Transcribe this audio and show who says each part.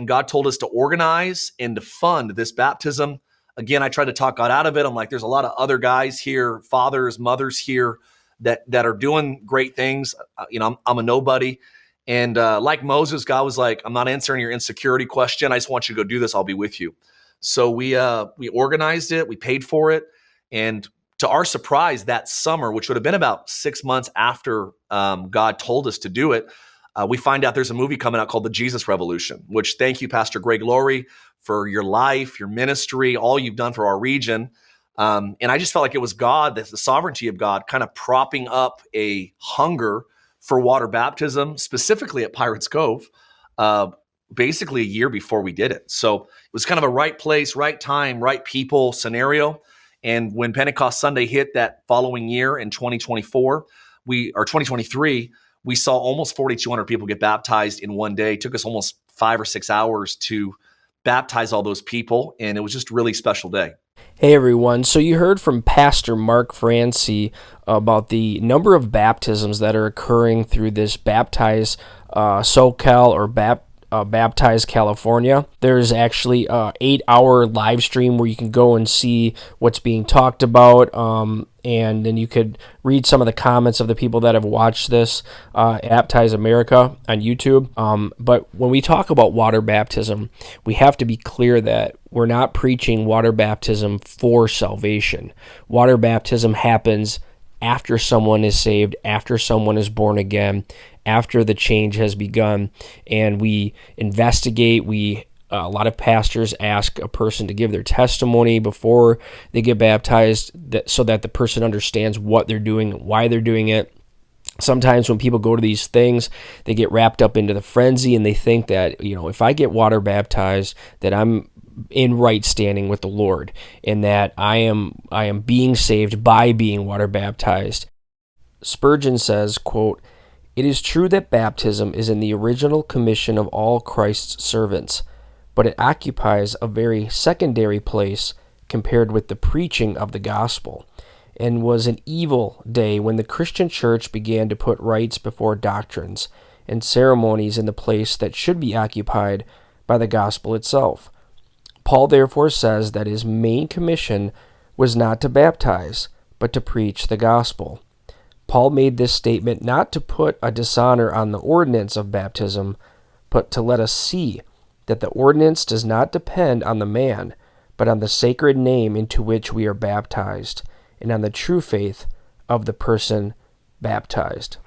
Speaker 1: and God told us to organize and to fund this baptism. Again, I tried to talk God out of it. I'm like, there's a lot of other guys here, fathers, mothers here that are doing great things. I'm a nobody. And like Moses, God was like, I'm not answering your insecurity question. I just want you to go do this. I'll be with you. So we organized it. We paid for it. And to our surprise, that summer, which would have been about 6 months after God told us to do it, we find out there's a movie coming out called The Jesus Revolution, which thank you, Pastor Greg Laurie, for your life, your ministry, all you've done for our region. And I just felt like it was God, the sovereignty of God, kind of propping up a hunger for water baptism, specifically at Pirates Cove, basically a year before we did it. So it was kind of a right place, right time, right people scenario. And when Pentecost Sunday hit that following year in 2023, we saw almost 4,200 people get baptized in one day. It took us almost 5 or 6 hours to baptize all those people, and it was just a really special day.
Speaker 2: Hey everyone, so you heard from Pastor Mark Francie about the number of baptisms that are occurring through this Baptize SoCal or Baptize California. There's actually an 8-hour live stream where you can go and see what's being talked about, and then you could read some of the comments of the people that have watched this at Baptize America on YouTube. But when we talk about water baptism, we have to be clear that we're not preaching water baptism for salvation. Water baptism happens after someone is saved, after someone is born again, after the change has begun, and we investigate. A lot of pastors ask a person to give their testimony before they get baptized, so that the person understands what they're doing, why they're doing it. Sometimes when people go to these things, they get wrapped up into the frenzy and they think that, if I get water baptized, that I'm in right standing with the Lord, and that I am being saved by being water baptized. Spurgeon says, quote, "It is true that baptism is in the original commission of all Christ's servants, but it occupies a very secondary place compared with the preaching of the gospel, and was an evil day when the Christian church began to put rites before doctrines, and ceremonies in the place that should be occupied by the gospel itself. Paul therefore says that his main commission was not to baptize, but to preach the gospel. Paul made this statement not to put a dishonor on the ordinance of baptism, but to let us see that the ordinance does not depend on the man, but on the sacred name into which we are baptized, and on the true faith of the person baptized."